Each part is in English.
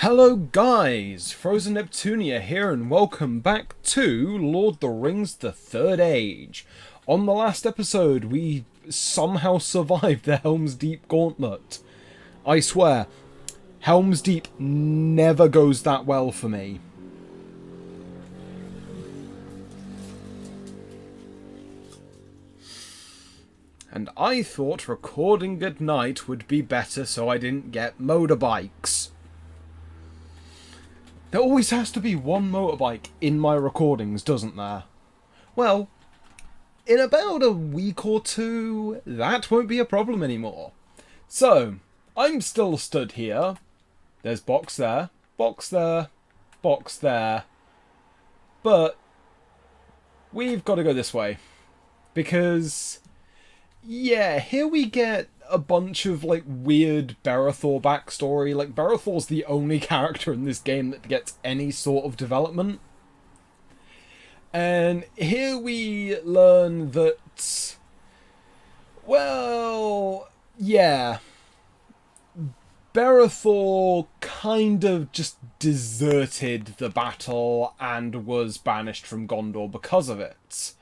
Hello guys, Frozen Neptunia here and welcome back to Lord of the Rings The Third Age. On the last episode we somehow survived the Helm's Deep gauntlet. I swear, Helm's Deep never goes that well for me. And I thought recording at night would be better so I didn't get motorbikes. There always has to be one motorbike in my recordings, doesn't there? Well, in about a week or two, that won't be a problem anymore. So, I'm still stood here. There's box there, box there, box there. But we've got to go this way. Because, yeah, here we get a bunch of, like, weird Berethor backstory. Like, Berethor's the only character in this game that gets any sort of development. And here we learn that, well, yeah, Berethor kind of just deserted the battle and was banished from Gondor because of it.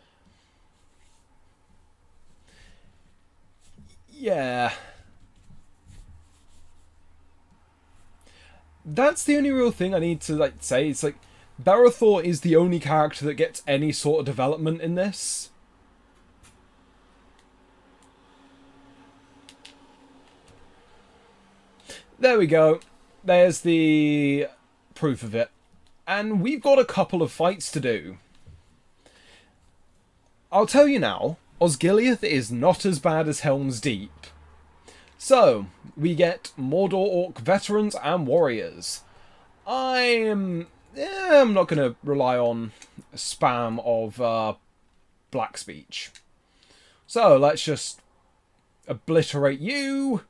Yeah. That's the only real thing I need to say. It's like Berethor is the only character that gets any sort of development in this. There we go. There's the proof of it. And we've got a couple of fights to do. I'll tell you now, Osgiliath is not as bad as Helm's Deep. So, we get Mordor Orc veterans and warriors. I'm not going to rely on spam of black speech. So, let's just obliterate you.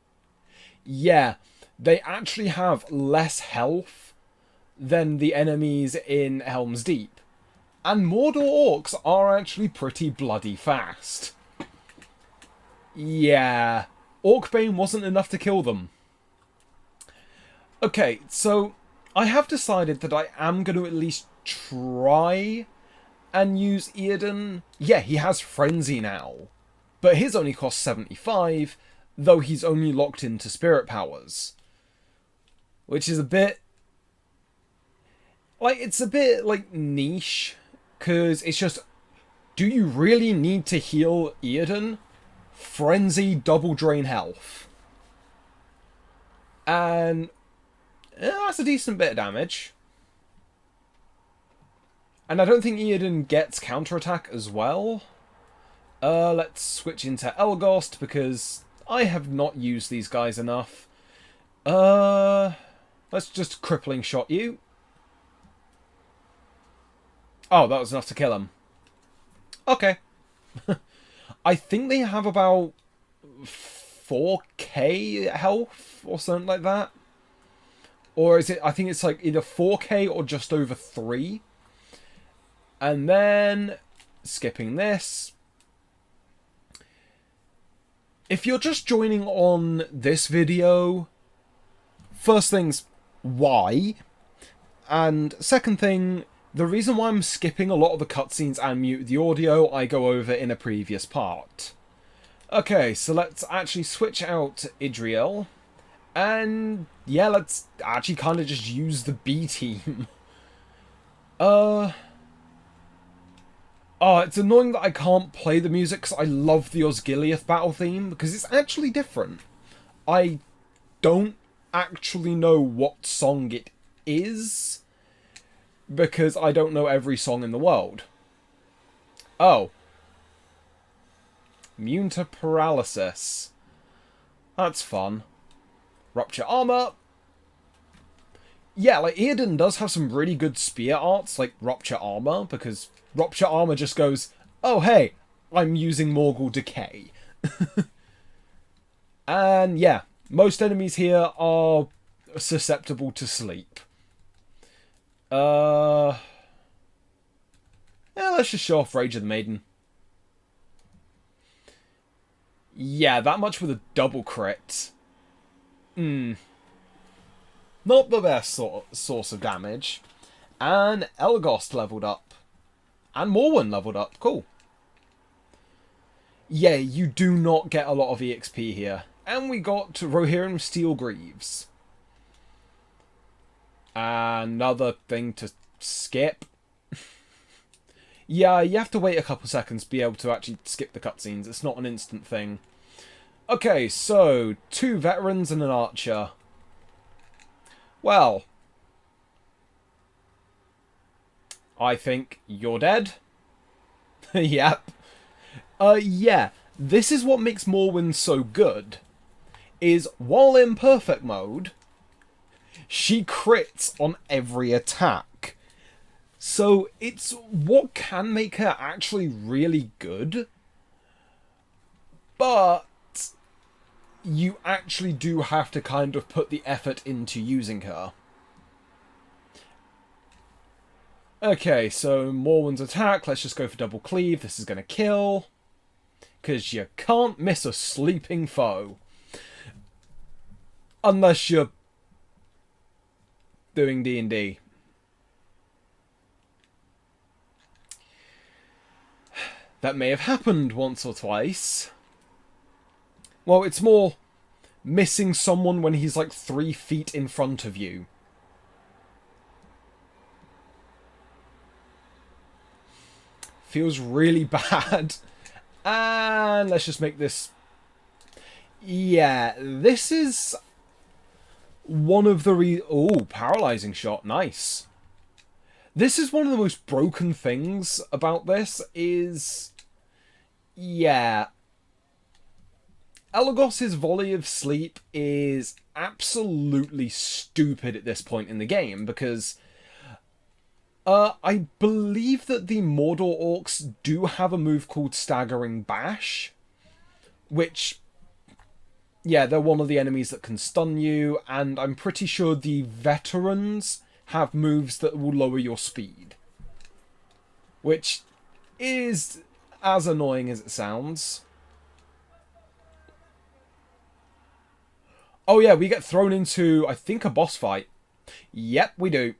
Yeah, they actually have less health than the enemies in Helm's Deep. And Mordor Orcs are actually pretty bloody fast. Yeah, Orcbane wasn't enough to kill them. Okay, so I have decided that I am going to at least try and use Eärden. Yeah, he has Frenzy now, but his only costs 75, though he's only locked into Spirit Powers. Which is a bit... it's a bit, niche. Because it's just, do you really need to heal Eärden? Frenzy, double drain health. And that's a decent bit of damage. And I don't think Eärden gets counterattack as well. Let's switch into Elgost, because I have not used these guys enough. Let's just crippling shot you. Oh, that was enough to kill him. Okay. I think they have about 4k health or something like that. Or is it... I think it's either 4k or just over 3. And then... skipping this. If you're just joining on this video... First things, why? And second thing... The reason why I'm skipping a lot of the cutscenes and mute the audio, I go over in a previous part. Okay, so let's actually switch out Idriel. And yeah, let's actually kind of just use the B team. Oh, it's annoying that I can't play the music because I love the Osgiliath battle theme, because it's actually different. I don't actually know what song it is, because I don't know every song in the world. Oh. Immune to paralysis. That's fun. Rupture armor. Yeah, Eärden does have some really good spear arts, like Rupture armor, because Rupture armor just goes, oh hey, I'm using Morgul Decay. And yeah, most enemies here are susceptible to sleep. Yeah, let's just show off Rage of the Maiden. Yeah, that much with a double crit. Not the best source of damage. And Elgost leveled up. And Morwen leveled up. Cool. Yeah, you do not get a lot of EXP here. And we got Rohirrim Steel Greaves. Another thing to skip. Yeah, you have to wait a couple seconds to be able to actually skip the cutscenes. It's not an instant thing. Okay, so 2 veterans and an archer. Well, I think you're dead. Yep. Yeah, this is what makes Morwen so good. Is while in perfect mode, she crits on every attack. So it's what can make her actually really good. But you actually do have to kind of put the effort into using her. Okay, so Morwen's attack. Let's just go for double cleave. This is going to kill. Because you can't miss a sleeping foe. Unless you're doing D&D. That may have happened once or twice. Well, it's more missing someone when he's like 3 feet in front of you. Feels really bad. And let's just make this... Yeah, this is one of the... Oh, paralyzing shot. Nice. This is one of the most broken things about this is... Yeah. Elagos's volley of sleep is absolutely stupid at this point in the game because... I believe that the Mordor Orcs do have a move called Staggering Bash, which, yeah, they're one of the enemies that can stun you, and I'm pretty sure the veterans have moves that will lower your speed, which is as annoying as it sounds. Oh yeah, we get thrown into, I think, a boss fight. Yep, we do.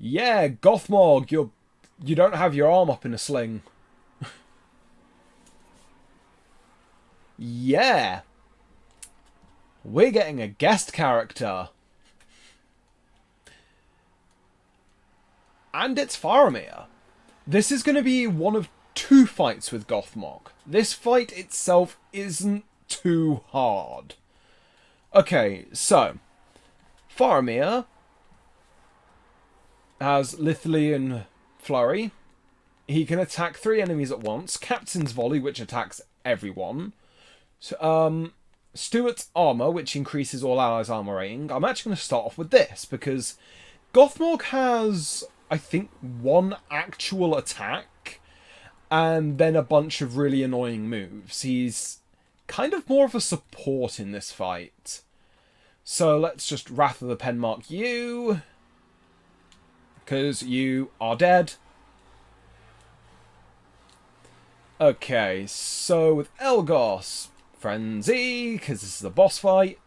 Yeah, Gothmog, you don't have your arm up in a sling. Yeah. We're getting a guest character. And it's Faramir. This is going to be one of 2 fights with Gothmog. This fight itself isn't too hard. Okay, so Faramir has Lithlian Flurry. He can attack 3 enemies at once. Captain's Volley, which attacks everyone. So, Stuart's Armour, which increases all allies' armour rating. I'm actually going to start off with this, because Gothmog has, I think, 1 actual attack, and then a bunch of really annoying moves. He's kind of more of a support in this fight. So let's just Wrath of the Penmark you... because you are dead. Okay, so with Elgos, Frenzy, because this is a boss fight.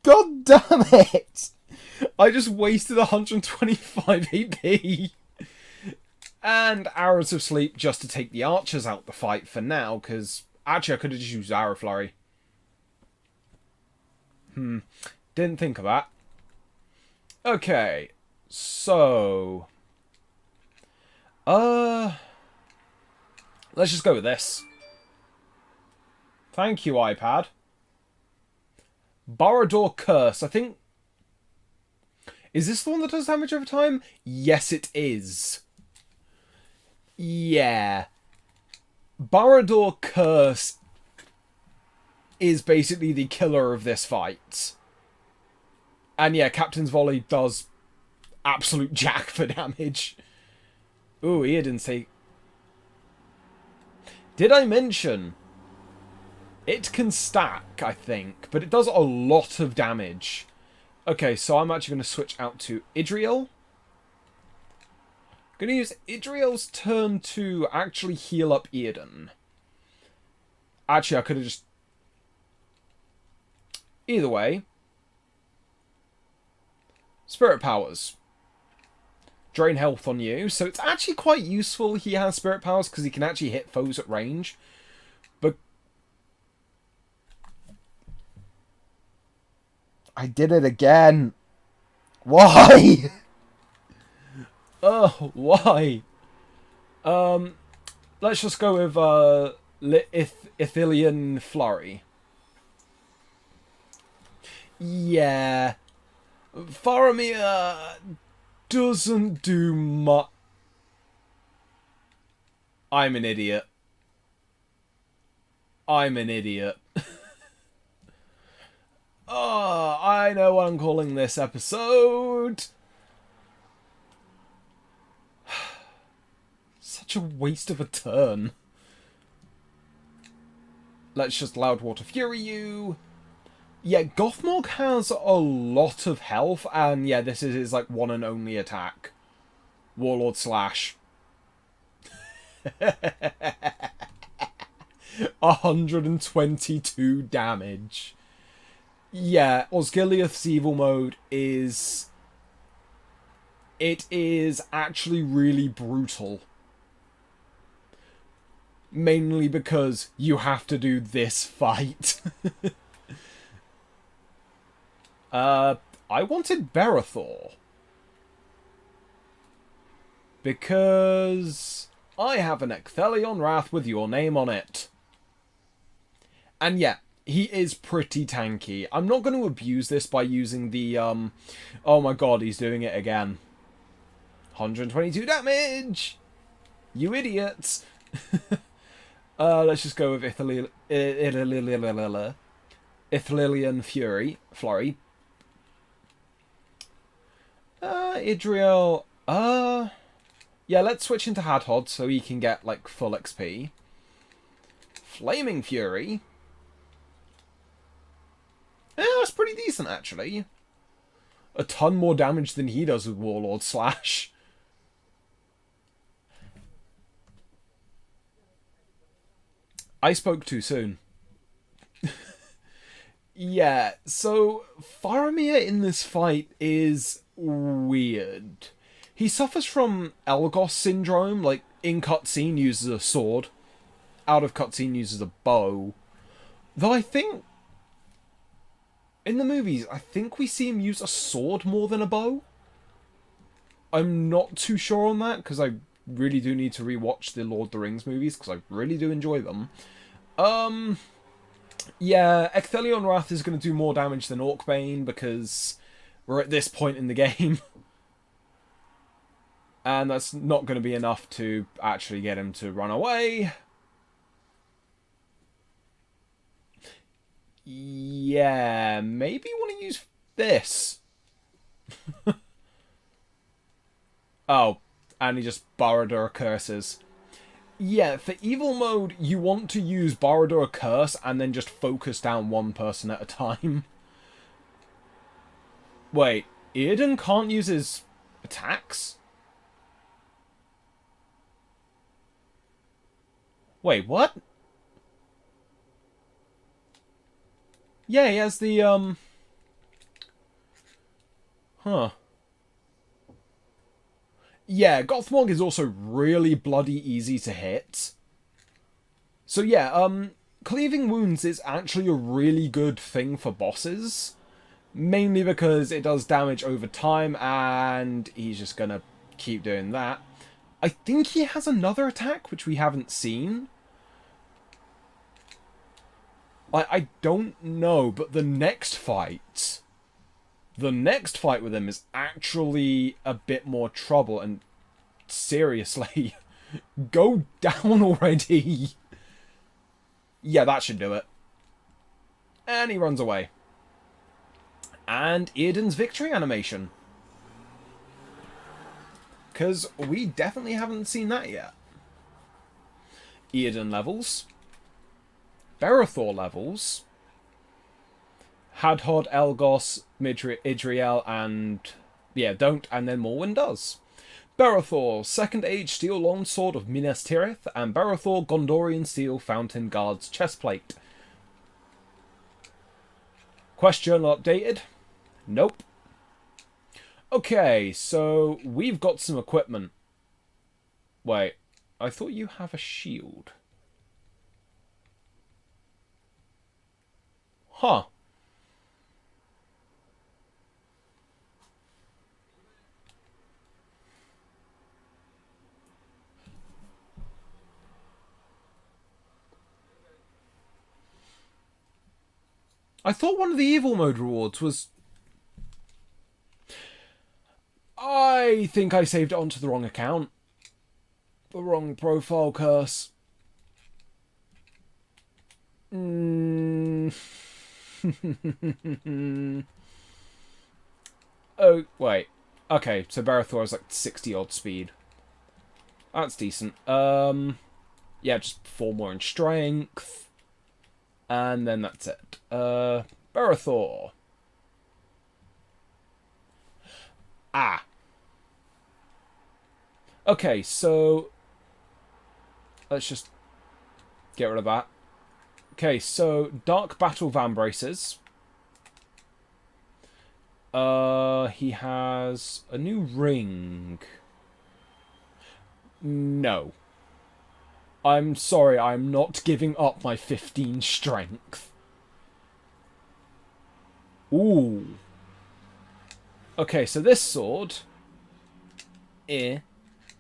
God damn it! I just wasted 125 AP. And Arrows of Sleep just to take the archers out the fight for now, because actually I could have just used Arrow Flurry. Didn't think of that. Okay, so... let's just go with this. Thank you, iPad. Barad-dûr Curse, I think... Is this the one that does damage over time? Yes, it is. Yeah. Barad-dûr Curse is basically the killer of this fight. And yeah, Captain's Volley does absolute jack for damage. Ooh, he didn't say... Did I mention... It can stack, I think, but it does a lot of damage. Okay, so I'm actually going to switch out to Idriel. I'm going to use Idriel's turn to actually heal up Earden. Actually, I could have just... Either way. Spirit powers. Drain health on you. So it's actually quite useful he has spirit powers because he can actually hit foes at range. But... I did it again. Why? Oh, why? Let's just go with Ithilien Flurry. Yeah. Faramir doesn't do much. I'm an idiot. I'm an idiot. Oh, I know what I'm calling this episode. Such a waste of a turn. Let's just Loud Water Fury you. Yeah, Gothmog has a lot of health, and yeah, this is his like one and only attack. Warlord Slash. 122 damage. Yeah, Osgiliath's evil mode is... It is actually really brutal. Mainly because you have to do this fight. I wanted Berathor. Because I have an Ecthelion Wrath with your name on it. And yeah, he is pretty tanky. I'm not going to abuse this by using the, oh my god, he's doing it again. 122 damage! You idiots! Let's just go with Ithilien Flurry. Idriel, yeah, let's switch into Hadhod so he can get, like, full XP. Flaming Fury. Yeah, that's pretty decent, actually. A ton more damage than he does with Warlord Slash. I spoke too soon. Yeah, so Faramir in this fight is weird. He suffers from Elgos syndrome, like in cutscene uses a sword, out of cutscene uses a bow. Though I think in the movies, I think we see him use a sword more than a bow. I'm not too sure on that, because I really do need to rewatch the Lord of the Rings movies, because I really do enjoy them. Yeah, Ecthelion Wrath is going to do more damage than Orcbane, because we're at this point in the game. And that's not going to be enough to actually get him to run away. Yeah, maybe want to use this. Oh, and he just Barad-dûr curses. Yeah, for evil mode, you want to use Barad-dûr Curse and then just focus down one person at a time. Wait, Earden can't use his attacks? Wait, what? Yeah, he has the, Huh. Yeah, Gothmog is also really bloody easy to hit. So yeah, Cleaving Wounds is actually a really good thing for bosses. Mainly because it does damage over time, and he's just gonna keep doing that. I think he has another attack, which we haven't seen. I don't know, but the next fight with him is actually a bit more trouble, and seriously, go down already. Yeah, that should do it. And he runs away. And Earden's victory animation. Because we definitely haven't seen that yet. Earden levels. Berathor levels. Hadhod, Elgos, Idriel, and... yeah, don't, and then Morwen does. Berothor, Second Age Steel Longsword of Minas Tirith, and Berothor Gondorian Steel Fountain Guard's chestplate. Quest journal updated? Nope. Okay, so we've got some equipment. Wait, I thought you have a shield. Huh. I thought one of the evil mode rewards was... I think I saved it onto the wrong account. The wrong profile curse. Oh, wait. Okay, so Berothor is like 60 odd speed. That's decent. Yeah, just 4 more in strength. And then that's it. Berothor. Ah. Okay, so let's just get rid of that. Okay, so Dark Battle Vambraces. He has a new ring. No. I'm sorry, I'm not giving up my 15 strength. Ooh. Okay, so this sword...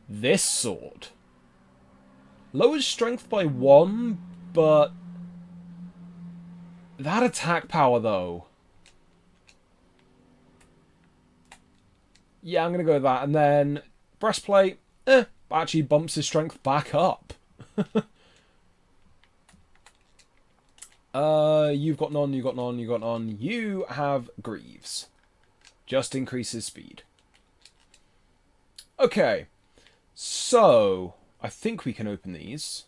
This sword. Lowers strength by 1, but... That attack power, though. Yeah, I'm going to go with that. And then breastplate, actually bumps his strength back up. You've got none, you've got none, you've got none. You have Greaves. Just increases speed. Okay. So, I think we can open these.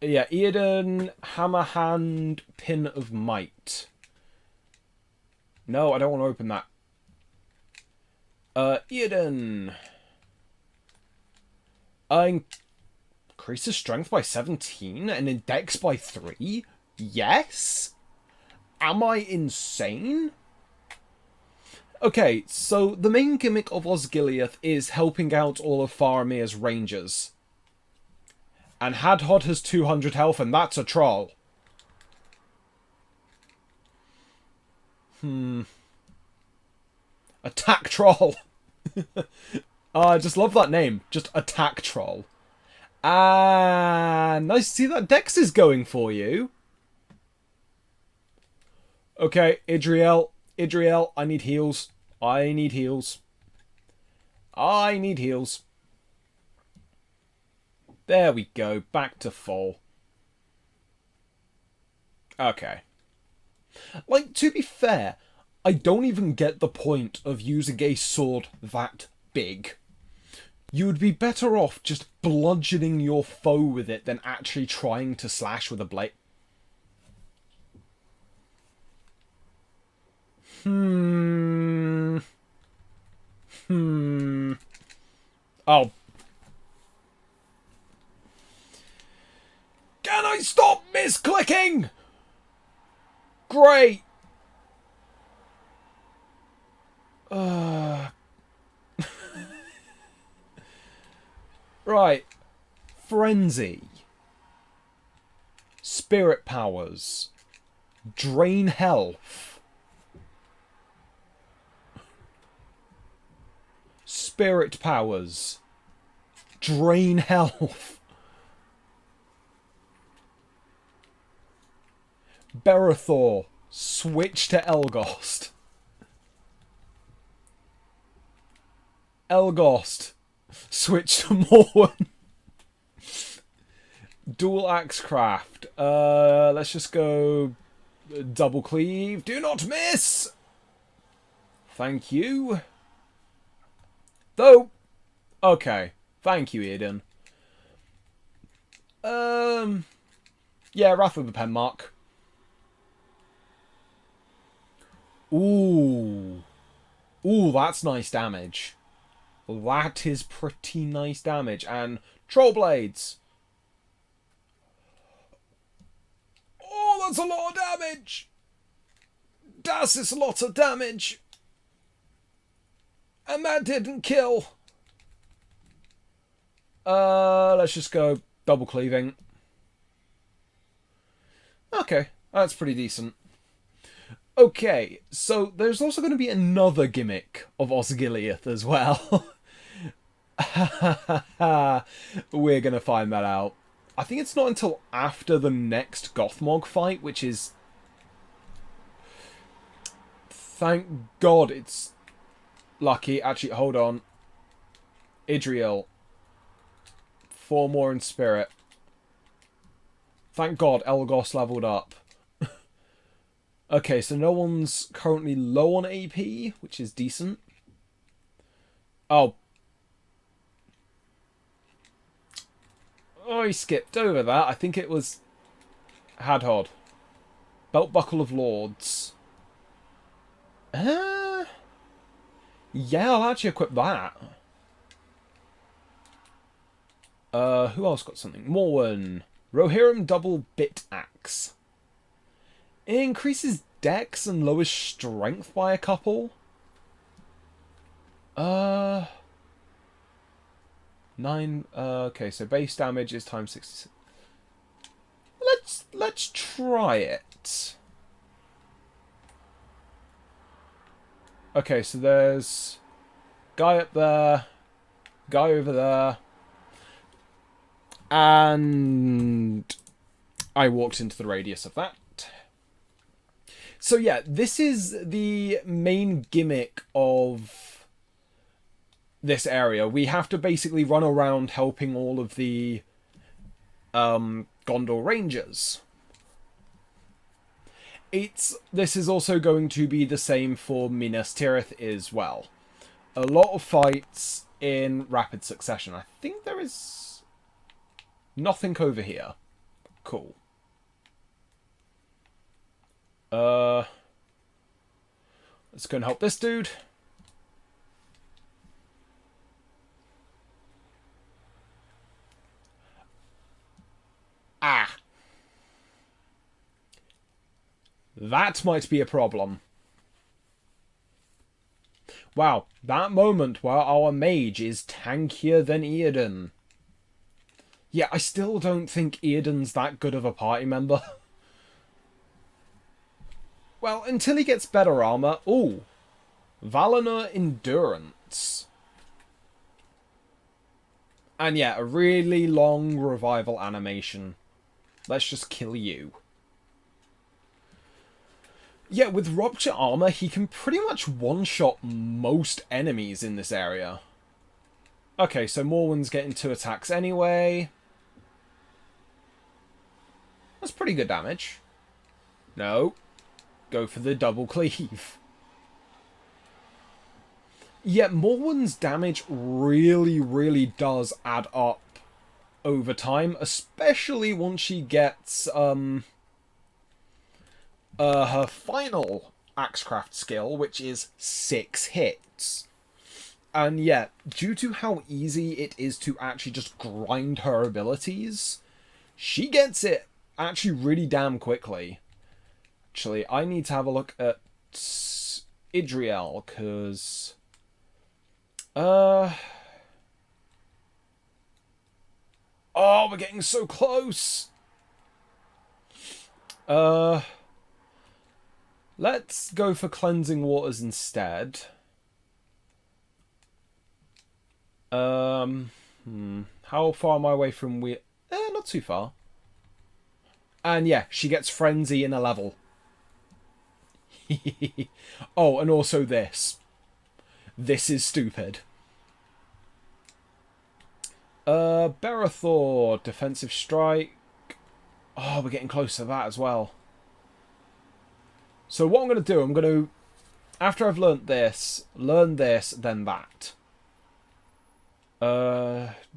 Yeah, Eoden, Hammerhand, Pin of Might. No, I don't want to open that. Eoden. Increases strength by 17 and in dex by 3? Yes? Am I insane? Okay, so the main gimmick of Osgiliath is helping out all of Faramir's rangers. And Hadhod has 200 health, and that's a troll. Attack Troll. I just love that name. Just Attack Troll. Ah, nice to see that Dex is going for you. Okay, Idriel, I need heals. I need heals. I need heals. There we go, back to full. Okay. Like, to be fair, I don't even get the point of using a sword that big. You would be better off just bludgeoning your foe with it than actually trying to slash with a blade. Oh. Can I stop misclicking? Great. Right. Frenzy. Spirit powers. Drain health. Spirit powers. Drain health. Berothor. Switch to Elgost. Elgost. Switch to Morwen. Dual axe craft. Let's just go double cleave. Do not miss. Thank you. Though. Okay. Thank you, Eoden. Yeah, Wrath of the Penmark. Ooh. Ooh, that's nice damage. That is pretty nice damage. And Troll Blades. Oh, that's a lot of damage. Das is a lot of damage. And that didn't kill. Let's just go double cleaving. Okay, that's pretty decent. Okay, so there's also going to be another gimmick of Osgiliath as well. We're going to find that out. I think it's not until after the next Gothmog fight, which is... Thank God it's lucky. Actually, hold on. Idriel. 4 more in spirit. Thank God Elgos leveled up. Okay, so no one's currently low on AP, which is decent. Oh. Oh, he skipped over that. I think it was Hadhod. Belt Buckle of Lords. Yeah, I'll actually equip that. Who else got something? Morwen. Rohirrim Double Bit Axe. It increases dex and lowers strength by a couple. 9. Okay, so base damage is times 66. Let's try it. Okay, so there's guy up there, guy over there, and I walked into the radius of that. So yeah, this is the main gimmick of this area. We have to basically run around helping all of the Gondor Rangers. This is also going to be the same for Minas Tirith as well. A lot of fights in rapid succession. I think there is nothing over here. Cool. Let's go and help this dude. Ah. That might be a problem. Wow, that moment where our mage is tankier than Earden. Yeah, I still don't think Earden's that good of a party member. Well, until he gets better armor. Ooh. Valinor Endurance. And yeah, a really long revival animation. Let's just kill you. Yeah, with Rupture Armor, he can pretty much one-shot most enemies in this area. Okay, so Morwen's getting 2 attacks anyway. That's pretty good damage. No. Go for the double cleave. Yeah, Morwen's damage really does add up over time, especially once she gets her final Axecraft skill, which is 6 hits. And yeah, due to how easy it is to actually just grind her abilities, she gets it actually really damn quickly. Actually, I need to have a look at Idriel, because... Oh, we're getting so close! Let's go for Cleansing Waters instead. How far am I away from not too far. And yeah, she gets Frenzy in a level. Oh, and also this. This is stupid. Barathor, Defensive Strike. Oh, we're getting close to that as well. So what I'm going to do, I'm going to, after I've learnt this, learn this, then that.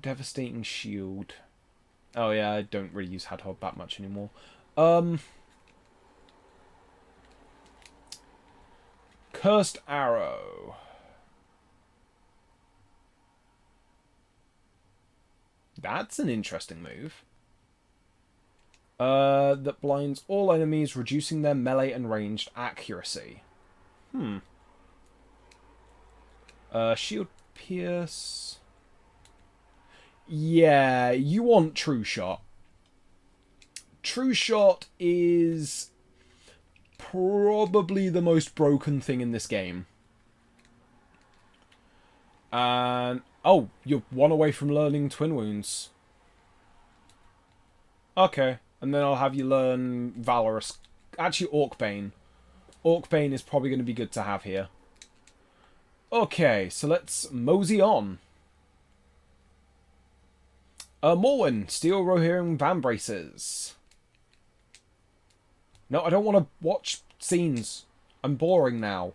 Devastating Shield. Oh yeah, I don't really use Hadhog that much anymore. Cursed Arrow. That's an interesting move. That blinds all enemies, reducing their melee and ranged accuracy. Shield pierce. Yeah, you want True Shot. True Shot is probably the most broken thing in this game. And oh, you're one away from learning Twin Wounds. Okay, and then I'll have you learn Valorous. Actually, Orcbane. Orcbane is probably going to be good to have here. Okay, so let's mosey on. Morwen, Steel Rohirrim Van Braces. No, I don't want to watch scenes. I'm boring now.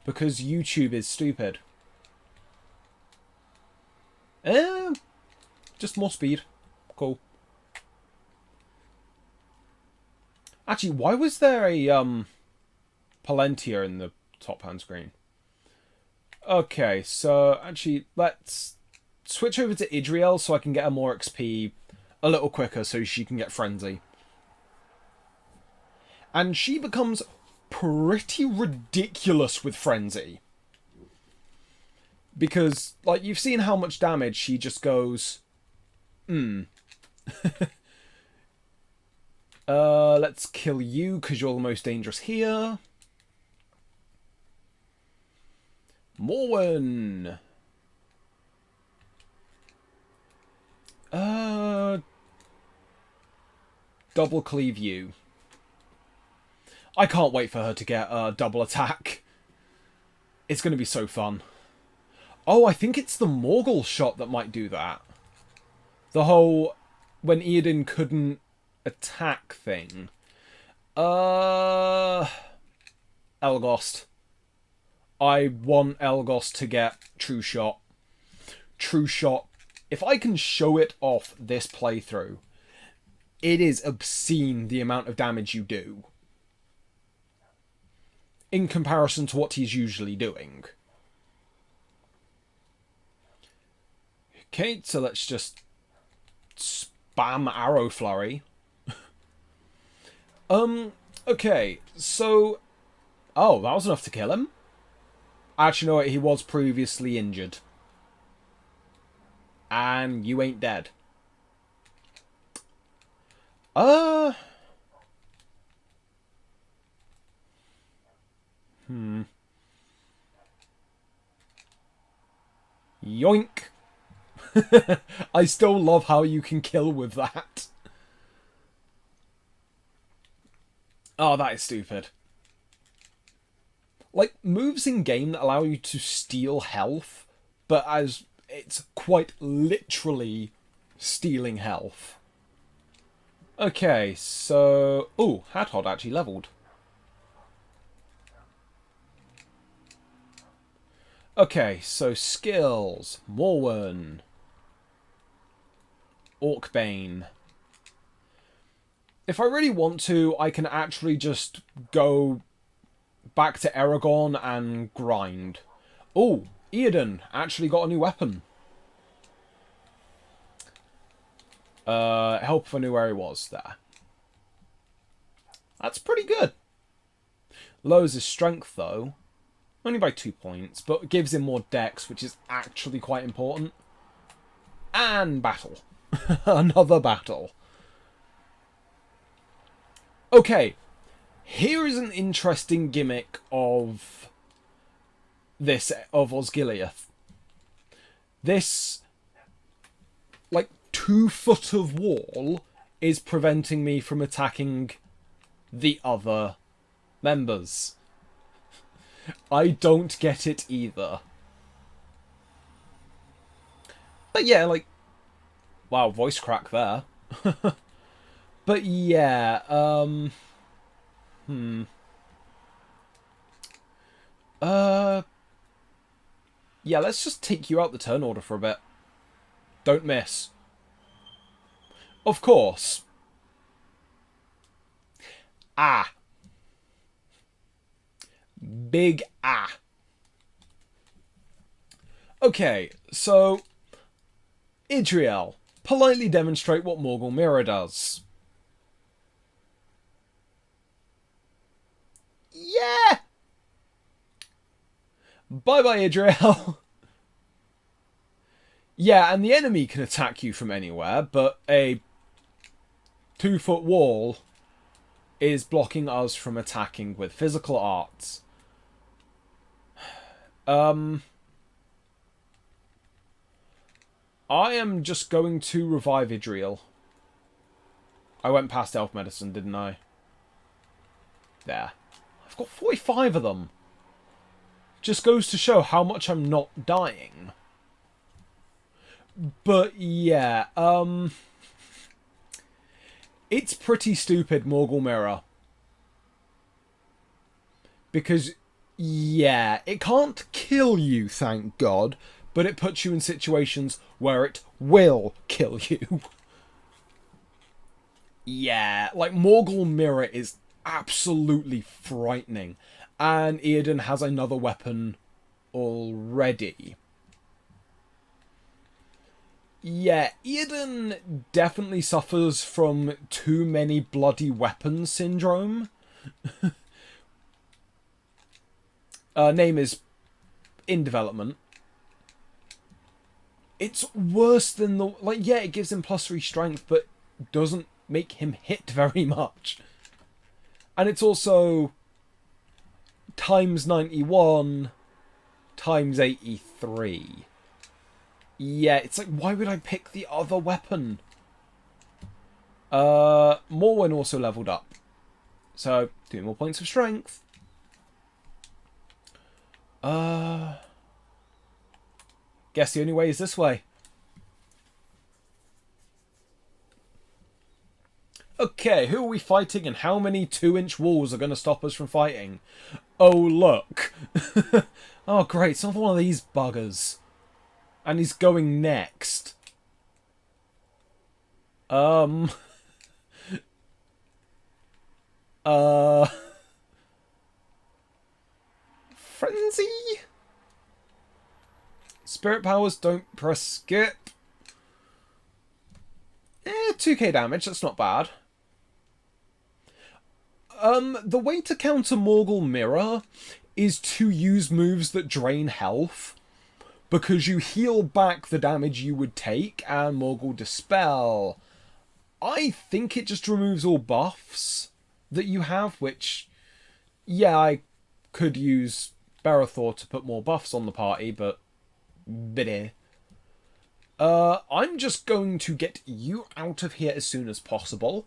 Because YouTube is stupid. Just more speed. Cool. Actually, why was there a, Palantir in the top hand screen? Okay, so actually, let's switch over to Idriel so I can get her more XP a little quicker so she can get Frenzy. And she becomes pretty ridiculous with Frenzy. Because, like, you've seen how much damage she just goes... let's kill you because you're the most dangerous here. Morwen. Double cleave you. I can't wait for her to get a double attack. It's going to be so fun. Oh, I think it's the Morgul shot that might do that. The whole when Eodin couldn't attack thing. Elgost. I want Elgost to get True Shot. True Shot. If I can show it off this playthrough, it is obscene the amount of damage you do. In comparison to what he's usually doing. Okay, so let's just spam Arrow Flurry. Okay, so... Oh, that was enough to kill him? Actually, no, he was previously injured. And you ain't dead. Yoink! I still love how you can kill with that. Oh, that is stupid. Like, moves in game that allow you to steal health, but as it's quite literally stealing health. Okay, so... Ooh, Hadhod actually leveled. Okay, so skills. Morwen. Orcbane. If I really want to, I can actually just go back to Aragorn and grind. Oh, Eodin actually got a new weapon. Help if I knew where he was there. That's pretty good. Lowers his strength though. Only by 2 points, but gives him more dex, which is actually quite important. And battle. Another battle. Okay, here is an interesting gimmick of this, of Osgiliath. This, like, 2 foot of wall is preventing me from attacking the other members. I don't get it either. But yeah, like... Wow, voice crack there. But yeah, yeah, let's just take you out the turn order for a bit. Don't miss. Of course. Ah. Big ah. Okay, so... Idriel. politely demonstrate what Morgul Mirror does. Yeah! Bye-bye, Idriel. Yeah, and the enemy can attack you from anywhere, but a 2-foot wall is blocking us from attacking with physical arts. I am just going to revive Idriel. I went past Elf Medicine, didn't I? There. I've got 45 of them. Just goes to show how much I'm not dying. But yeah, it's pretty stupid, Morgul Mirror. Because, yeah, it can't kill you, thank God, but it puts you in situations where it will kill you. Yeah, like, Morgul Mirror is absolutely frightening. And Eoden has another weapon already. Yeah, Eoden definitely suffers from too many bloody weapons syndrome. Name is in development. It's worse than the... Like, yeah, it gives him +3 strength, but doesn't make him hit very much. And it's also... times 91 times 83. Yeah, it's like, why would I pick the other weapon? Morwen also leveled up. So, 2 more points of strength. Guess the only way is this way. Okay, who are we fighting and how many 2-inch walls are going to stop us from fighting? Oh, look. Oh, great, it's another one of these buggers. And he's going next. Frenzy? Spirit powers, don't press skip. 2k damage, that's not bad. The way to counter Morgul Mirror is to use moves that drain health, because you heal back the damage you would take, and Morgul Dispel. I think it just removes all buffs that you have, which, yeah, I could use Barathor to put more buffs on the party, but... I'm just going to get you out of here as soon as possible,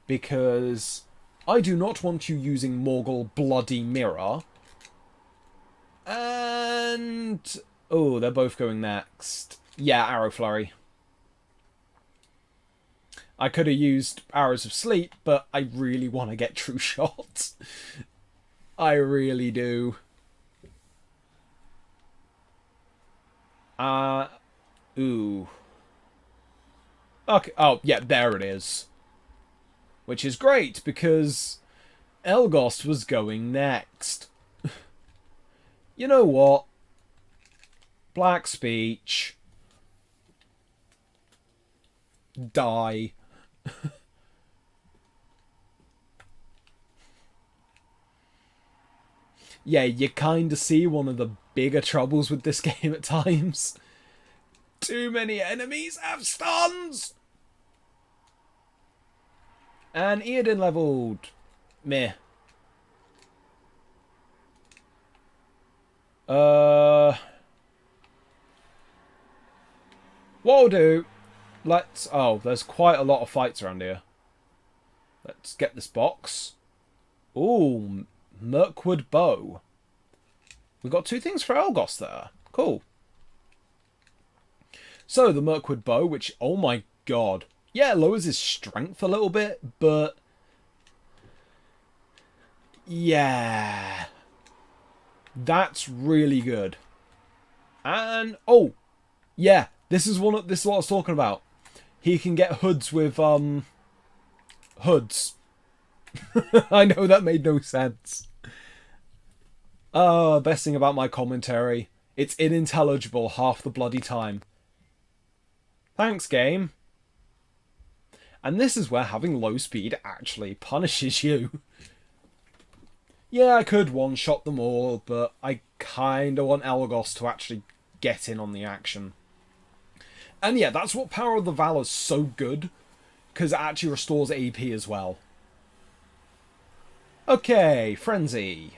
because I do not want you using Morgul Bloody Mirror. And... oh, they're both going next. Yeah, Arrow Flurry. I could have used Arrows of Sleep, but I really want to get True Shot. I really do. Ooh. Okay, oh, yeah, there it is. Which is great, because Elgost was going next. You know what? Black Speech. Die. Yeah, you kind of see one of the bigger troubles with this game at times. Too many enemies have stuns! And Eoden leveled. Meh. What'll do... let's... oh, there's quite a lot of fights around here. Let's get this box. Ooh, Mirkwood Bow. We've got 2 things for Elgost there. Cool. So, the Mirkwood Bow, which, oh my god. Yeah, it lowers his strength a little bit, but... yeah. That's really good. And, oh, yeah, this is what I was talking about. He can get hoods with, hoods. I know that made no sense. Best thing about my commentary. It's unintelligible half the bloody time. Thanks, game. And this is where having low speed actually punishes you. Yeah, I could one-shot them all, but I kinda want Elagos to actually get in on the action. And yeah, that's what Power of the Valor's so good, because it actually restores AP as well. Okay, Frenzy.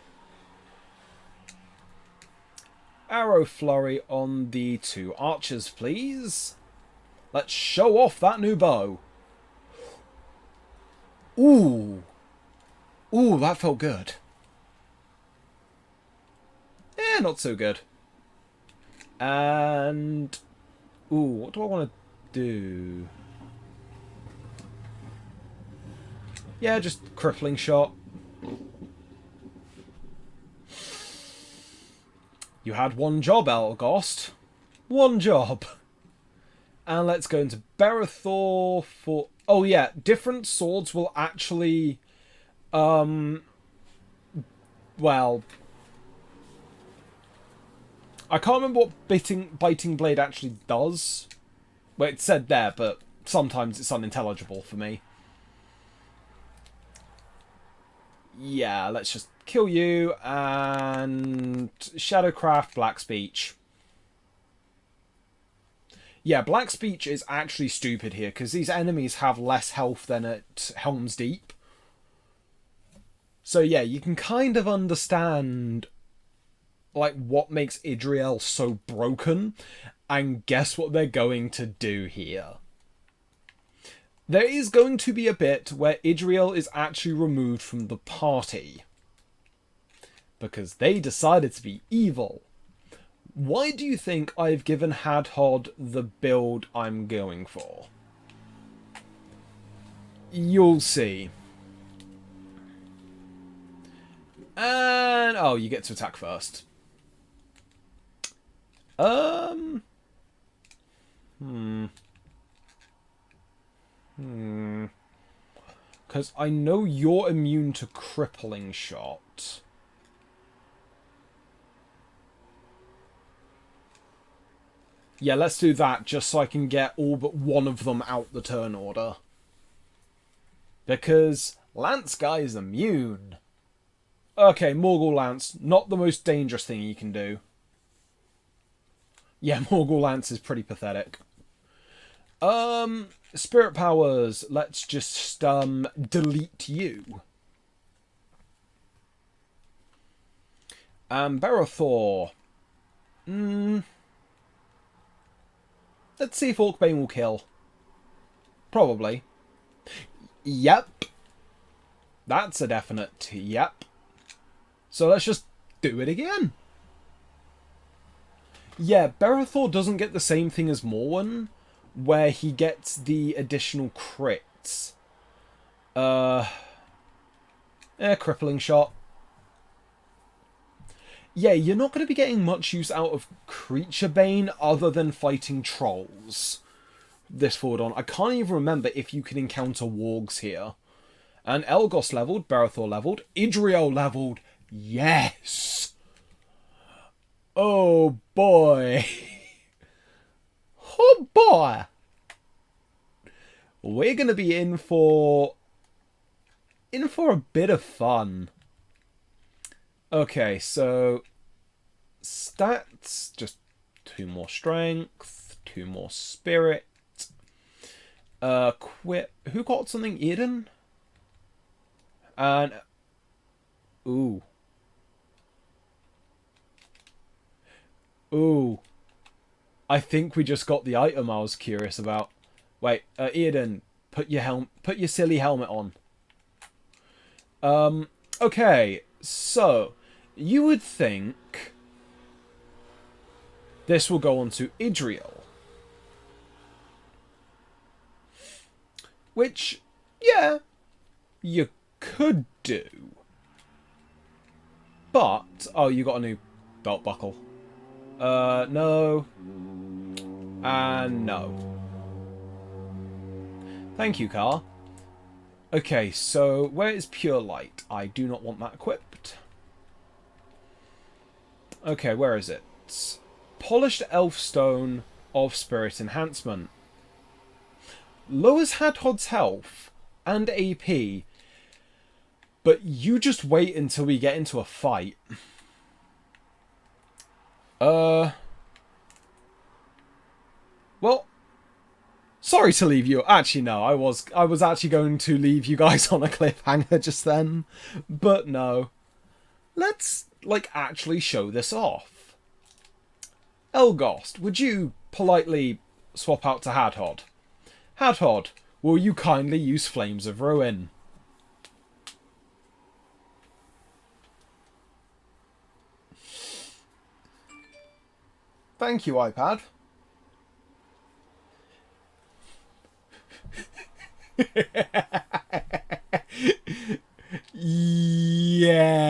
Arrow Flurry on the 2 archers, please. Let's show off that new bow. Ooh. Ooh, that felt good. Eh, not so good. And... ooh, what do I want to do? Yeah, just crippling shot. You had one job, Elgost. One job. And let's go into Berethor for... oh yeah, different swords will actually... well... I can't remember what biting blade actually does. Well, it's said there, but sometimes it's unintelligible for me. Yeah, let's just kill you and Shadowcraft Black Speech. Yeah, Black Speech is actually stupid here because these enemies have less health than at Helm's Deep. So yeah, you can kind of understand like what makes Idriel so broken, and guess what they're going to do here. There is going to be a bit where Idriel is actually removed from the party because they decided to be evil. Why do you think I've given Hadhod the build I'm going for? You'll see. And... oh, you get to attack first. Because I know you're immune to crippling shot. Yeah, let's do that just so I can get all but one of them out the turn order. Because Lance Guy is immune. Okay, Morgul Lance, not the most dangerous thing you can do. Yeah, Morgul Lance is pretty pathetic. Spirit Powers, let's just, delete you. Berethor. Let's see if Orcbane will kill. Probably. Yep. That's a definite yep. So let's just do it again. Yeah, Berethor doesn't get the same thing as Morwen, where he gets the additional crits. Crippling shot. Yeah, you're not going to be getting much use out of Creature Bane other than fighting trolls this forward on. I can't even remember if you can encounter wargs here. And Elgos leveled, Berethor leveled, Idriel leveled. Yes! Oh boy. Oh boy. We're going to be in for a bit of fun. Okay, so stats, just 2 more strength, 2 more spirit. Quit. Who got something? Eden? And ooh. Ooh. I think we just got the item I was curious about. Wait, Eden, put your silly helmet on. Okay, so you would think this will go on to Idriel. Which, yeah, you could do. But, oh, you got a new belt buckle. No. And no. Thank you, Car. Okay, so where is Pure Light? I do not want that equipped. Okay, where is it? Polished Elfstone of Spirit Enhancement. lowers Hadhod's health and AP, but you just wait until we get into a fight. Well, sorry to leave you. Actually, no, I was actually going to leave you guys on a cliffhanger just then, but no. Let's, like, actually show this off. Elgost, would you politely swap out to Hadhod? Hadhod, will you kindly use Flames of Ruin? Thank you, iPad. Yeah.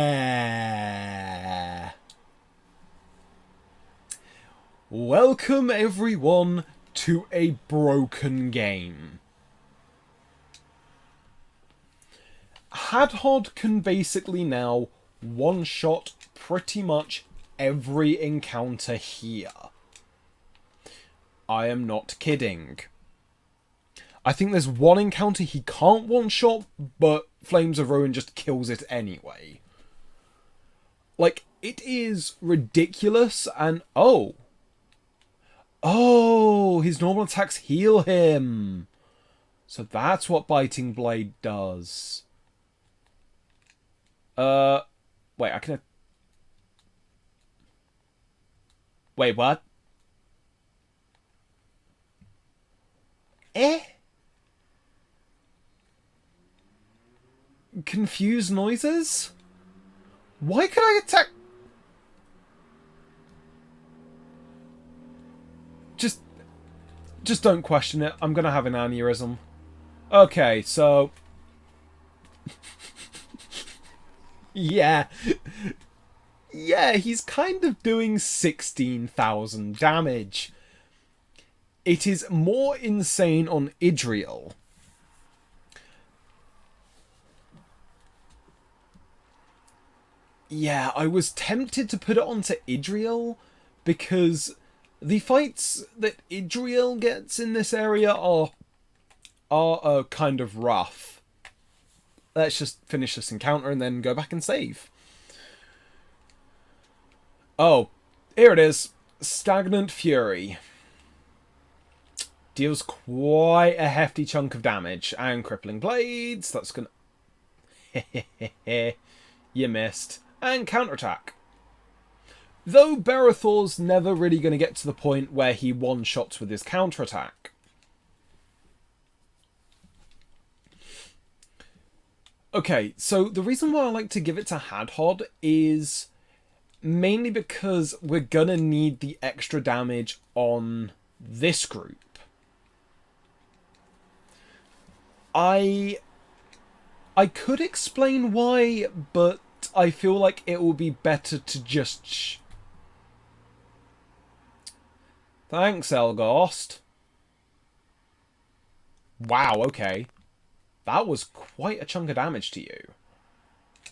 Welcome everyone to a broken game. Hadhod can basically now one-shot pretty much every encounter here. I am not kidding. I think there's one encounter he can't one-shot, but Flames of Ruin just kills it anyway. Like, it is ridiculous, and oh, his normal attacks heal him. So that's what Biting Blade does. Wait, I can... Wait, what? Confused noises? Why could I attack... Just don't question it. I'm gonna have an aneurysm. Okay, so... yeah. Yeah, he's kind of doing 16,000 damage. It is more insane on Idriel. Yeah, I was tempted to put it onto Idriel because the fights that Idriel gets in this area are kind of rough. Let's just finish this encounter and then go back and save. Oh, here it is. Stagnant Fury. Deals quite a hefty chunk of damage. And Crippling Blades. That's gonna... You missed. And counterattack. Though Barathor's never really going to get to the point where he one-shots with his counterattack. Okay, so the reason why I like to give it to Hadhod is mainly because we're going to need the extra damage on this group. I could explain why, but I feel like it will be better to just... Thanks, Elgost. Wow, okay. That was quite a chunk of damage to you.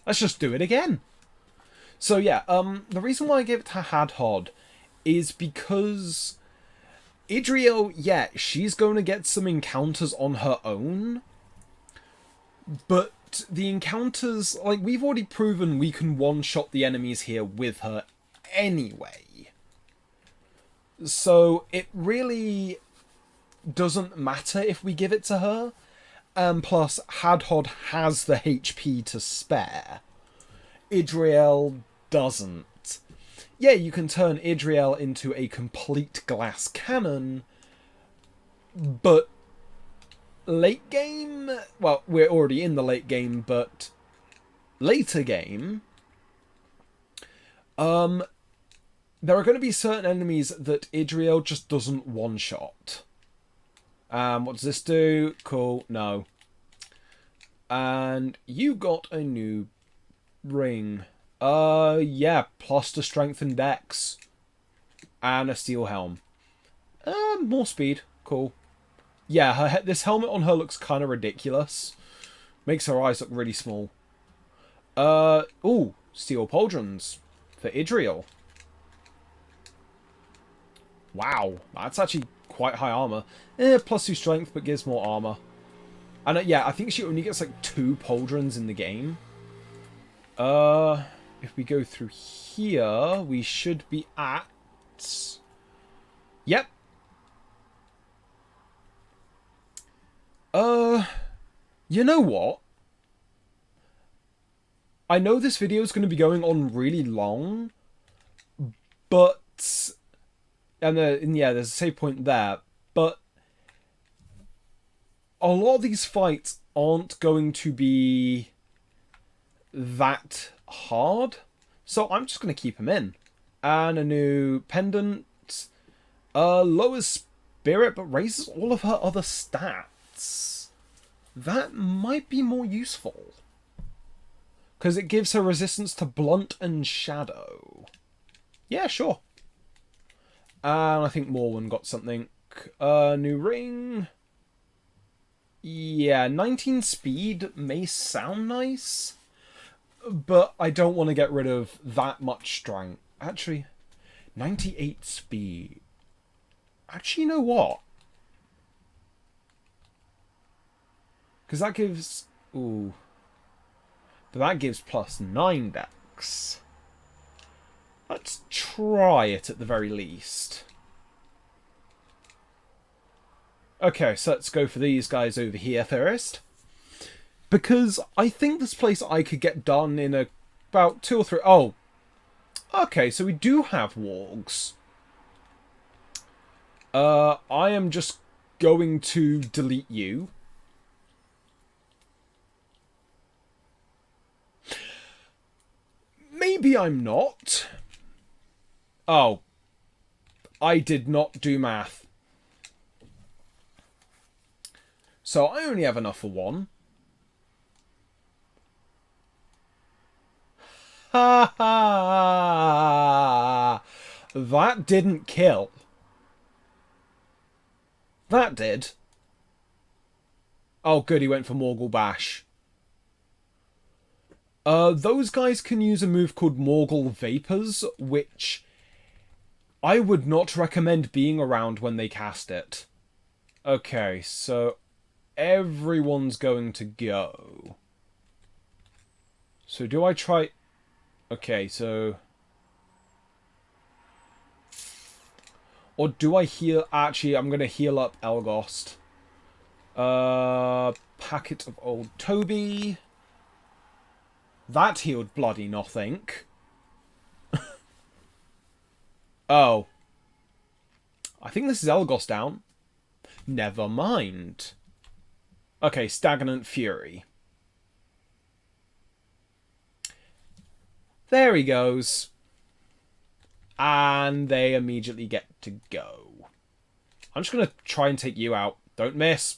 Let's just do it again. So yeah, the reason why I gave it to Hadhod is because Idriel, yeah, she's going to get some encounters on her own, but the encounters, like, we've already proven we can one-shot the enemies here with her anyway. So it really doesn't matter if we give it to her. And plus, Hadhod has the HP to spare. Idriel doesn't. Yeah, you can turn Idriel into a complete glass cannon, but late game... Well, we're already in the late game, but later game... there are going to be certain enemies that Idriel just doesn't one-shot. What does this do? Cool, no. And you got a new ring. Yeah, plus to strength and dex. And a steel helm. More speed, cool. Yeah, this helmet on her looks kind of ridiculous. Makes her eyes look really small. Ooh, steel pauldrons for Idriel. Wow, that's actually quite high armor. Plus 2 strength, but gives more armor. And yeah, I think she only gets like 2 pauldrons in the game. If we go through here, we should be at... Yep. You know what? I know this video is going to be going on really long, but... And yeah, there's a save point there, but a lot of these fights aren't going to be that hard, so I'm just going to keep them in. And a new pendant, lowers spirit but raises all of her other stats. That might be more useful, because it gives her resistance to blunt and shadow. Yeah, sure. And I think Morwen got something. New ring. Yeah, 19 speed may sound nice, but I don't want to get rid of that much strength. Actually, 98 speed. Actually, you know what? Because that gives... Ooh. But that gives plus 9 dex. Let's try it at the very least. Okay, so let's go for these guys over here first. Because I think this place I could get done in about 2 or 3... Oh. Okay, so we do have wargs. I am just going to delete you. Maybe I'm not. Oh. I did not do math. So I only have enough for 1. Ha ha! That didn't kill. That did. Oh, good, he went for Morgul Bash. Those guys can use a move called Morgul Vapors, which I would not recommend being around when they cast it. Okay, so everyone's going to go. So do I try... Okay, so... Or do I heal... Actually, I'm going to heal up Elgost. Packet of Old Toby. That healed bloody nothing. Oh. I think this is Elgost down. Never mind. Okay, Stagnant Fury. There he goes. And they immediately get to go. I'm just going to try and take you out. Don't miss.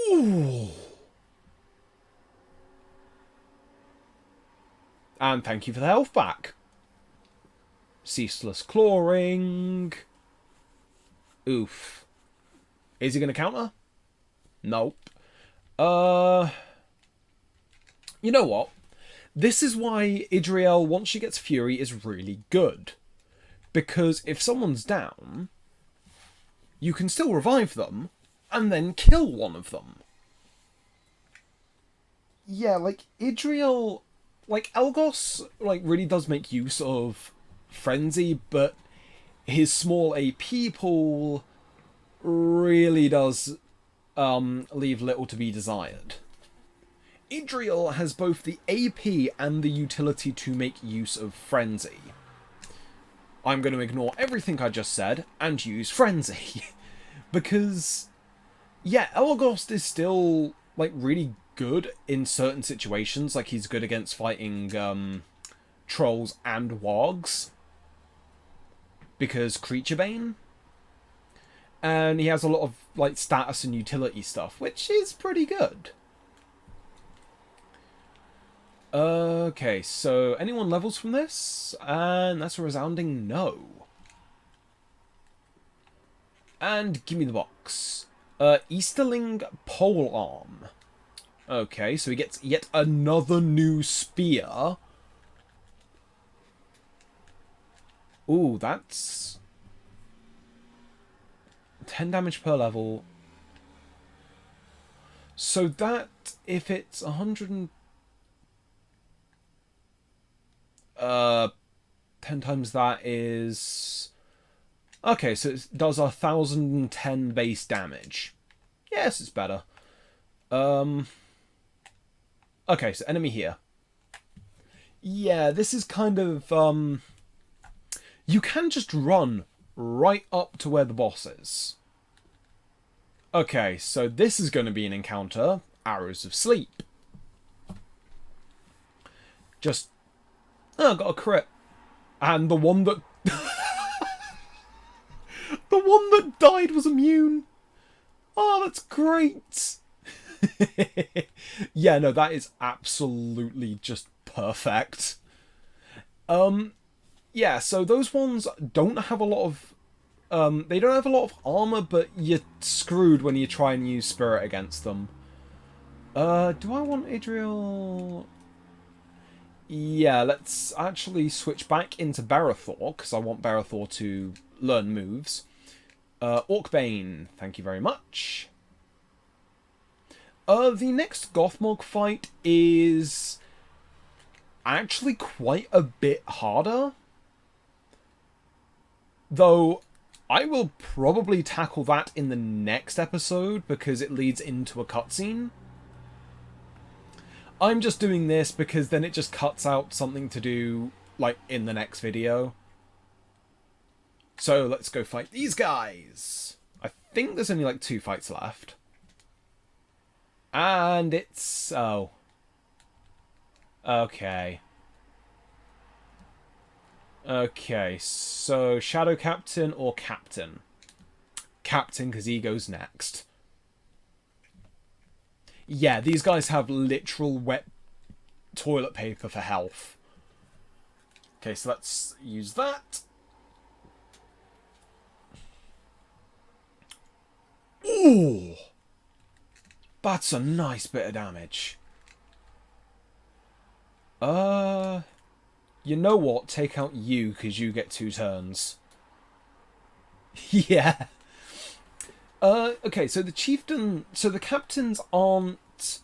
Ooh. And thank you for the health back. Ceaseless Clawing. Oof. Is he going to counter? Nope. You know what? This is why Idriel, once she gets Fury, is really good. Because if someone's down, you can still revive them, and then kill one of them. Yeah, like, Idriel... Like, Elgos, like, really does make use of Frenzy, but his small AP pool really does leave little to be desired. Idriel has both the AP and the utility to make use of Frenzy. I'm going to ignore everything I just said and use Frenzy. Because, yeah, Elgost is still, like, really good in certain situations. Like, he's good against fighting trolls and wargs. Because Creature Bane. And he has a lot of, like, status and utility stuff, which is pretty good. Okay, so anyone levels from this? And that's a resounding no. And give me the box. Easterling Polearm. Okay, so he gets yet another new spear. Ooh, that's 10 damage per level. So that, if it's 100 and... 10 times that is... Okay, so it does 1,010 base damage. Yes, it's better. Okay, so enemy here. Yeah, this is kind of... You can just run right up to where the boss is. Okay, so this is going to be an encounter. Arrows of Sleep. Just... Oh, got a crit. And the one that... the one that died was immune. Oh, that's great. Yeah, no, that is absolutely just perfect. Yeah, so those ones don't have a lot of... they don't have a lot of armor, but you're screwed when you try and use Spirit against them. Do I want Idriel? Yeah, let's actually switch back into Barathor, because I want Barathor to learn moves. Orcbane, thank you very much. The next Gothmog fight is actually quite a bit harder. Though, I will probably tackle that in the next episode, because it leads into a cutscene. I'm just doing this because then it just cuts out something to do, like, in the next video. So, let's go fight these guys. I think there's only, like, 2 fights left. And it's... oh. Okay. Okay, so Shadow Captain or Captain? Captain, because he goes next. Yeah, these guys have literal wet toilet paper for health. Okay, so let's use that. Ooh! That's a nice bit of damage. You know what? Take out you, because you get 2 turns. Yeah. Okay, so the chieftain... So the captains aren't...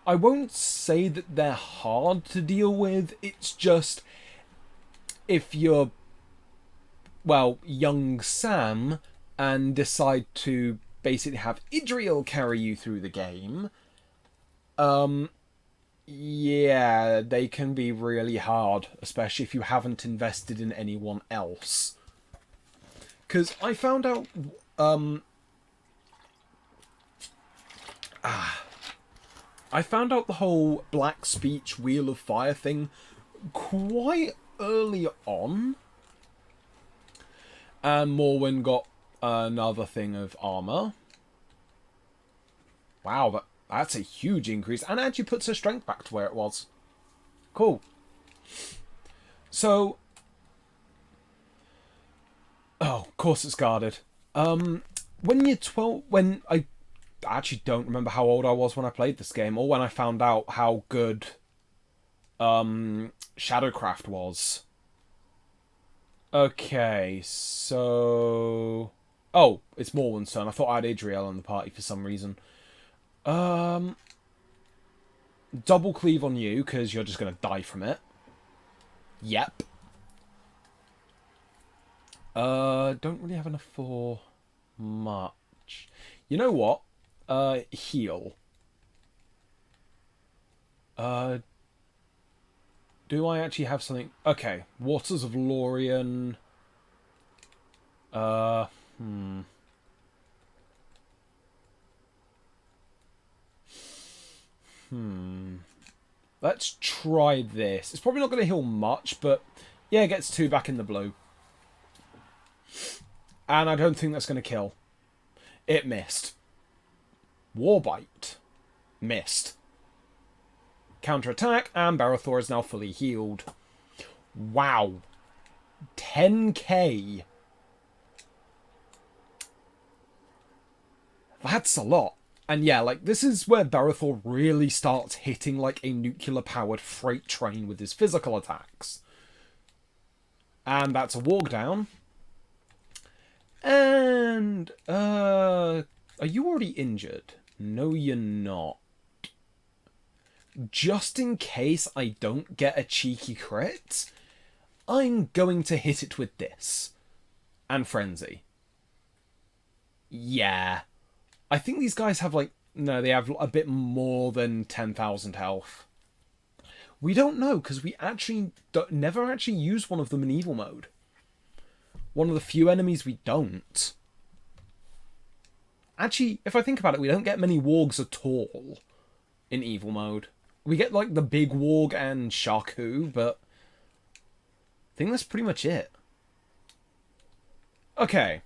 I won't say that they're hard to deal with. It's just... If you're... well, young Sam, and decide to basically have Idriel carry you through the game... yeah, they can be really hard, especially if you haven't invested in anyone else. Because I found out... I found out the whole Black Speech Wheel of Fire thing quite early on. And Morwen got another thing of armor. Wow, that's a huge increase. And actually puts her strength back to where it was. Cool. So... oh, of course it's guarded. When you're 12... when I actually don't remember how old I was when I played this game, or when I found out how good Shadowcraft was. Okay, so... oh, it's Morwen's turn. I thought I had Idriel in the party for some reason. Double cleave on you, because you're just going to die from it. Yep. Don't really have enough for much. You know what? Heal. Do I actually have something? Okay, Waters of Lorien. Let's try this. It's probably not going to heal much, but yeah, it gets 2 back in the blue. And I don't think that's going to kill. It missed. Warbite. Missed. Counterattack, and Barathor is now fully healed. Wow. 10k. That's a lot. And yeah, like, this is where Barathor really starts hitting like a nuclear-powered freight train with his physical attacks. And that's a walk down. And, are you already injured? No, you're not. Just in case I don't get a cheeky crit, I'm going to hit it with this. And Frenzy. Yeah. I think these guys have, like... No, they have a bit more than 10,000 health. We don't know, because we never actually use one of them in evil mode. One of the few enemies we don't. Actually, if I think about it, we don't get many wargs at all in evil mode. We get, like, the big warg and Shaku, but I think that's pretty much it. Okay.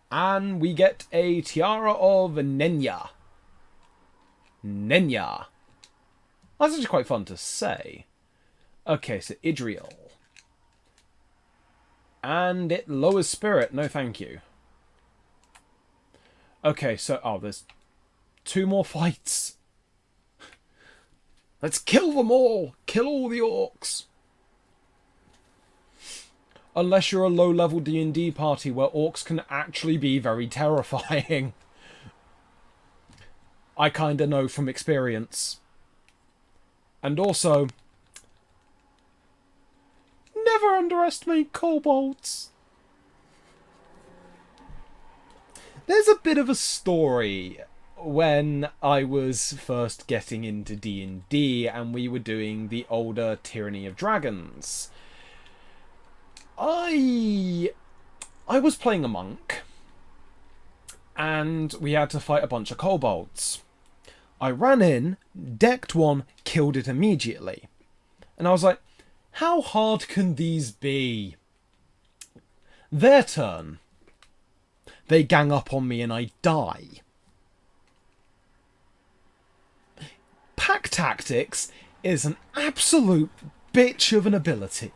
And we get a Tiara of Nenya. Nenya. That's actually quite fun to say. Okay, so Idriel. And it lowers spirit. No, thank you. Okay, so... Oh, there's 2 more fights. Let's kill them all. Kill all the orcs. Unless you're a low-level D&D party where orcs can actually be very terrifying. I kinda know from experience. And also... Never underestimate kobolds. There's a bit of a story when I was first getting into D&D and we were doing the older Tyranny of Dragons. I was playing a monk and we had to fight a bunch of kobolds. I ran in, decked one, killed it immediately. And I was like, how hard can these be? Their turn. They gang up on me and I die. Pack tactics is an absolute bitch of an ability.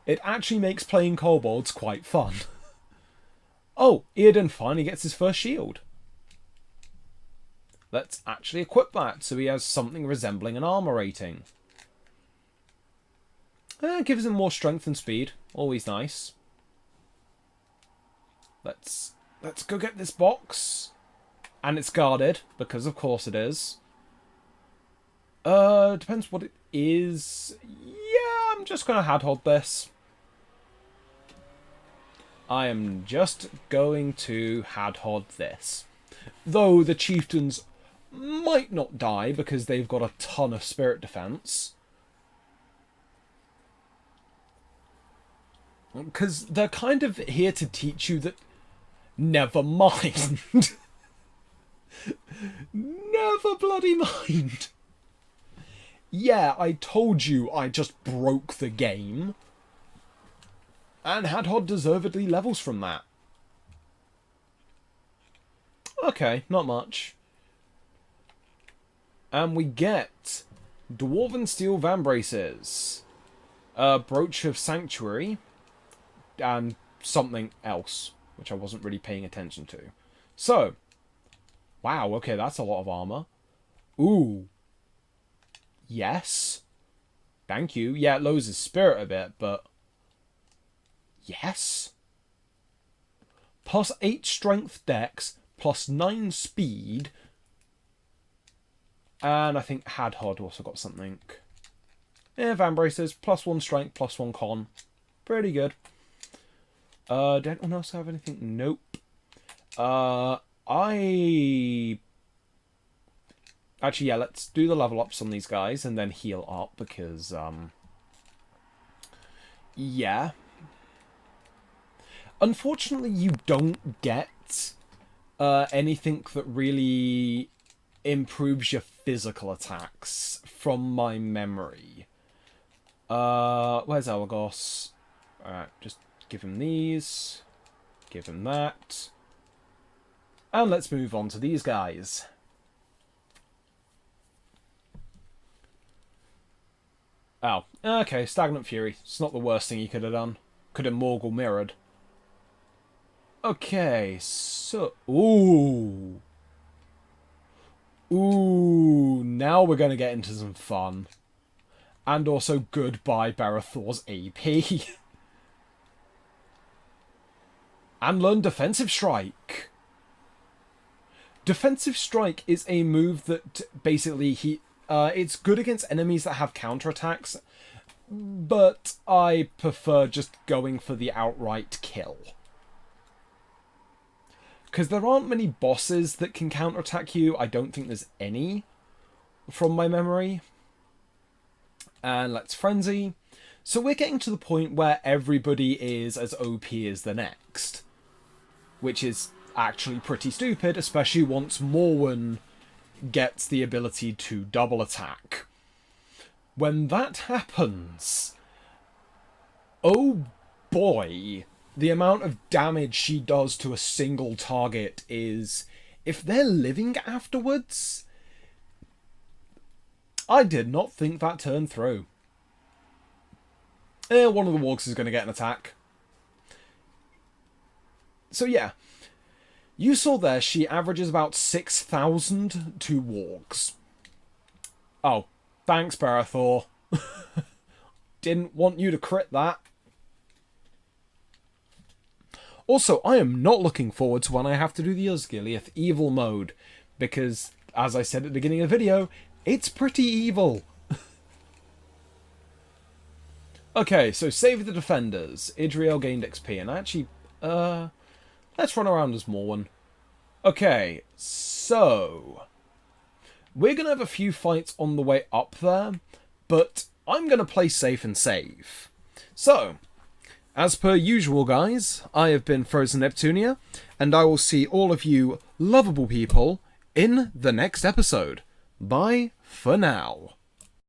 It actually makes playing kobolds quite fun. Oh, Earden finally gets his first shield. Let's actually equip that so he has something resembling an armor rating. Gives him more strength and speed. Always nice. Let's go get this box. And it's guarded, because of course it is. Depends what it is. Yeah, I'm just gonna hadhold this. I am just going to hadhold this. Though the chieftains might not die because they've got a ton of spirit defense. Because they're kind of here to teach you that... Never mind. Never bloody mind. Yeah, I told you I just broke the game. And Hadhod deservedly levels from that. Okay, not much. And we get Dwarven Steel Vambraces, Brooch of Sanctuary, and something else, which I wasn't really paying attention to. So, wow, okay, that's a lot of armor. Ooh. Yes. Thank you. Yeah, it lowers his spirit a bit, but... Yes. Plus 8 strength dex, plus 9 speed. And I think Hadhod also got something. Yeah, Vambraces, plus 1 strength, plus 1 con. Pretty good. Did anyone else have anything? Nope. Actually, yeah, let's do the level ups on these guys and then heal up because, yeah. Unfortunately, you don't get anything that really improves your physical attacks from my memory. Where's Elagos? Alright, just give him these. Give him that. And let's move on to these guys. Oh, okay, Stagnant Fury. It's not the worst thing he could have done. Could have Morgul mirrored. Okay, so... Ooh. Ooh, now we're going to get into some fun. And also goodbye Barathor's AP. and learn Defensive Strike. Defensive Strike is a move that basically it's good against enemies that have counterattacks, but I prefer just going for the outright kill. Because there aren't many bosses that can counterattack you. I don't think there's any, from my memory. And let's Frenzy. So we're getting to the point where everybody is as OP as the next. Which is actually pretty stupid, especially once Morwen gets the ability to double attack. When that happens, oh boy, the amount of damage she does to a single target is, if they're living afterwards, I did not think that turned through. One of the wargs is going to get an attack. So yeah, you saw there she averages about 6,000 to wargs. Oh, thanks, Barathor. Didn't want you to crit that. Also, I am not looking forward to when I have to do the Osgiliath evil mode, because, as I said at the beginning of the video, it's pretty evil. Okay, so save the defenders. Idriel gained XP, and actually, let's run around as Morwen. Okay, so we're going to have a few fights on the way up there, but I'm going to play safe and save. So, as per usual, guys, I have been Frozen Neptunia, and I will see all of you lovable people in the next episode. Bye for now.